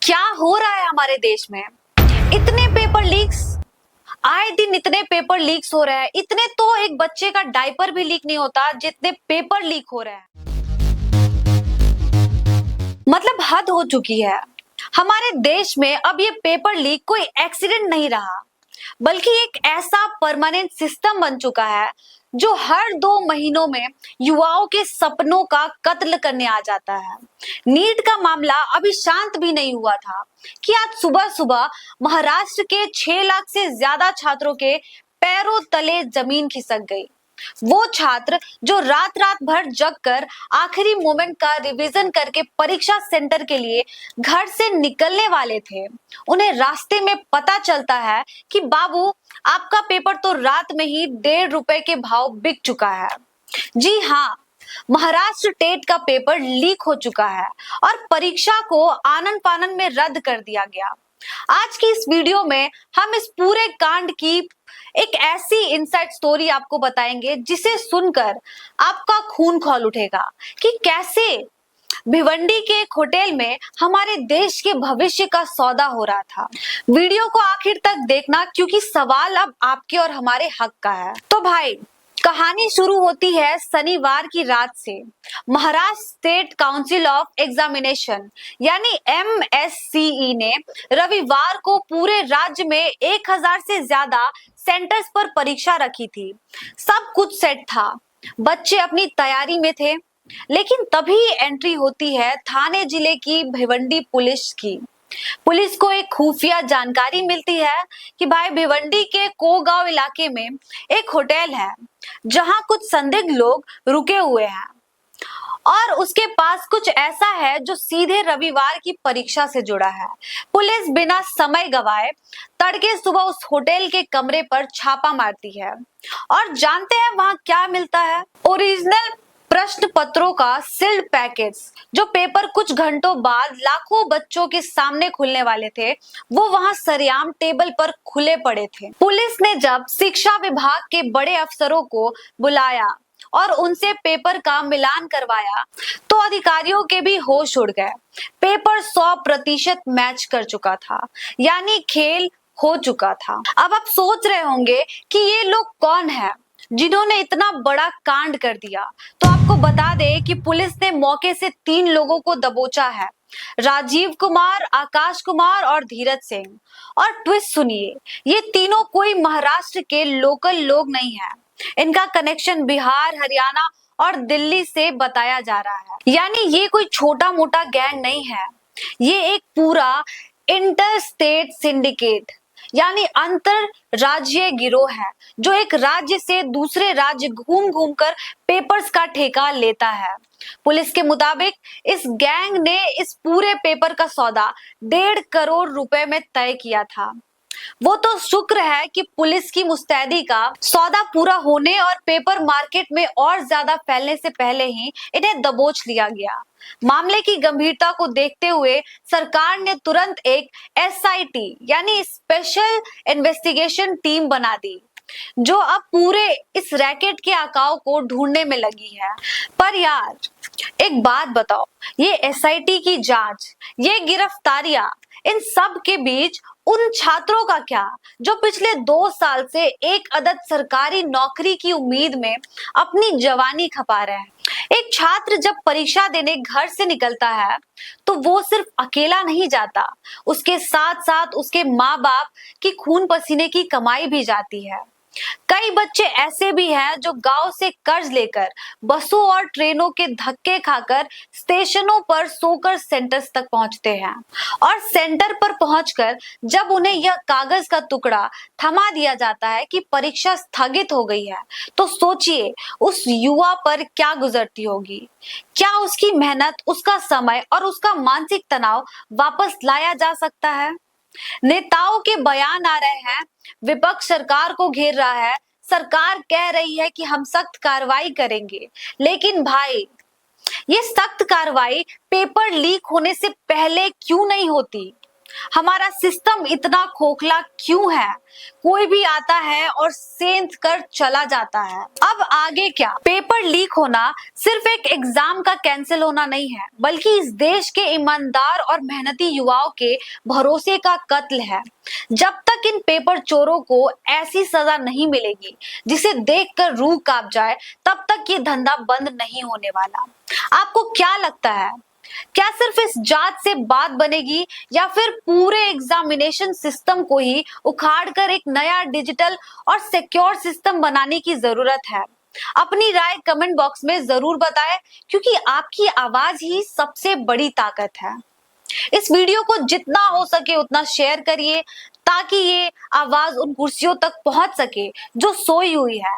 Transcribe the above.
क्या हो रहा है हमारे देश में? इतने पेपर लीक्स, आए दिन इतने पेपर लीक्स हो रहे हैं। इतने तो एक बच्चे का डायपर भी लीक नहीं होता जितने पेपर लीक हो रहे हैं। मतलब हद हो चुकी है। हमारे देश में अब ये पेपर लीक कोई एक्सीडेंट नहीं रहा, बल्कि एक ऐसा परमानेंट सिस्टम बन चुका है जो हर 2 महीनों में युवाओं के सपनों का कत्ल करने आ जाता है। नीट का मामला अभी शांत भी नहीं हुआ था कि आज सुबह सुबह महाराष्ट्र के 6 लाख से ज्यादा छात्रों के पैरों तले जमीन खिसक गई। वो छात्र जो रात रात भर जग कर आखिरी मोमेंट का रिवीजन करके परीक्षा सेंटर के लिए घर से निकलने वाले थे, उन्हें रास्ते में पता चलता है कि बाबू, आपका पेपर तो रात में ही ₹1.5 के भाव बिक चुका है। जी हाँ, महाराष्ट्र टेट का पेपर लीक हो चुका है और परीक्षा को आनन फानन में रद्द कर दिया गया। आज की इस वीडियो में हम इस पूरे कांड की एक ऐसी इनसाइड स्टोरी आपको बताएंगे जिसे सुनकर आपका खून खौल उठेगा कि कैसे भिवंडी के एक होटल में हमारे देश के भविष्य का सौदा हो रहा था। वीडियो को आखिर तक देखना, क्योंकि सवाल अब आपके और हमारे हक का है। तो भाई, कहानी शुरू होती है शनिवार की रात से। Maharashtra state council of examination यानी MSCE ने रविवार को पूरे राज्य में 1000 से ज्यादा सेंटर्स पर परीक्षा रखी थी। सब कुछ सेट था, बच्चे अपनी तैयारी में थे, लेकिन तभी एंट्री होती है थाने जिले की भिवंडी पुलिस की। पुलिस को एक खुफिया जानकारी मिलती है कि भाई, भिवंडी के कोगांव इलाके में एक होटल है जहां कुछ संदिग्ध लोग रुके हुए हैं और उसके पास कुछ ऐसा है जो सीधे रविवार की परीक्षा से जुड़ा है। पुलिस बिना समय गवाए तड़के सुबह उस होटल के कमरे पर छापा मारती है और जानते हैं वहां क्या मिलता है? ओरिजिनल प्रश्न पत्रों का सील्ड पैकेट्स। जो पेपर कुछ घंटों बाद लाखों बच्चों के सामने खुलने वाले थे, वो वहां सरेआम टेबल पर खुले पड़े थे। पुलिस ने जब शिक्षा विभाग के बड़े अफसरों को बुलाया और उनसे पेपर का मिलान करवाया तो अधिकारियों के भी होश उड़ गए। पेपर 100% मैच कर चुका था, यानी खेल हो चुका था। अब आप सोच रहे होंगे कि ये लोग कौन है जिन्होंने इतना बड़ा कांड कर दिया। तो आपको बता दें कि पुलिस ने मौके से 3 लोगों को दबोचा है, राजीव कुमार, आकाश कुमार और धीरज सिंह। और ट्विस्ट सुनिए, ये तीनों कोई महाराष्ट्र के लोकल लोग नहीं है। इनका कनेक्शन बिहार, हरियाणा और दिल्ली से बताया जा रहा है। यानी ये कोई छोटा मोटा गैंग नहीं है, ये एक पूरा इंटर स्टेट सिंडिकेट यानी अंतर राज्यीय गिरोह है जो एक राज्य से दूसरे राज्य घूम घूम कर पेपर्स का ठेका लेता है। पुलिस के मुताबिक इस गैंग ने इस पूरे पेपर का सौदा 1.5 करोड़ रुपए में तय किया था। वो तो शुक्र है कि पुलिस की मुस्तैदी का सौदा पूरा होने और पेपर मार्केट में और ज्यादा फैलने से पहले ही इन्हें दबोच लिया गया। मामले की गंभीरता को देखते हुए सरकार ने तुरंत एक SIT यानी स्पेशल इन्वेस्टिगेशन टीम बना दी, जो अब पूरे इस रैकेट के आकाओं को ढूंढने में लगी है। पर यार, एक बात बताओ, ये SIT की जांच, ये गिरफ्तारियां, इन सब के बीच उन छात्रों का क्या जो पिछले 2 साल से एक अदद सरकारी नौकरी की उम्मीद में अपनी जवानी खपा रहे हैं? एक छात्र जब परीक्षा देने घर से निकलता है तो वो सिर्फ अकेला नहीं जाता, उसके साथ साथ उसके माँ बाप की खून पसीने की कमाई भी जाती है। कई बच्चे ऐसे भी हैं जो गांव से कर्ज लेकर बसों और ट्रेनों के धक्के खाकर स्टेशनों पर सोकर सेंटर्स तक पहुंचते हैं और सेंटर पर पहुंचकर जब उन्हें यह कागज का टुकड़ा थमा दिया जाता है कि परीक्षा स्थगित हो गई है, तो सोचिए उस युवा पर क्या गुजरती होगी। क्या उसकी मेहनत, उसका समय और उसका मानसिक तनाव वापस लाया जा सकता है? नेताओं के बयान आ रहे हैं, विपक्ष सरकार को घेर रहा है, सरकार कह रही है कि हम सख्त कार्रवाई करेंगे। लेकिन भाई, ये सख्त कार्रवाई पेपर लीक होने से पहले क्यों नहीं होती? हमारा सिस्टम इतना खोखला क्यों है? कोई भी आता है और सेंध कर चला जाता है। अब आगे क्या? पेपर लीक होना सिर्फ एक एग्जाम का कैंसिल होना नहीं है, बल्कि इस देश के ईमानदार और मेहनती युवाओं के भरोसे का कत्ल है। जब तक इन पेपर चोरों को ऐसी सजा नहीं मिलेगी जिसे देखकर रूह कांप जाए, तब तक ये धंधा बंद नहीं होने वाला। आपको क्या लगता है? क्या सिर्फ इस जांच से बात बनेगी या फिर पूरे एग्जामिनेशन सिस्टम को ही उखाड़कर एक नया डिजिटल और सिक्योर सिस्टम बनाने की जरूरत है? अपनी राय कमेंट बॉक्स में जरूर बताएं, क्योंकि आपकी आवाज ही सबसे बड़ी ताकत है। इस वीडियो को जितना हो सके उतना शेयर करिए, ताकि ये आवाज उन कुर्सियों तक पहुंच सके जो सोई हुई है।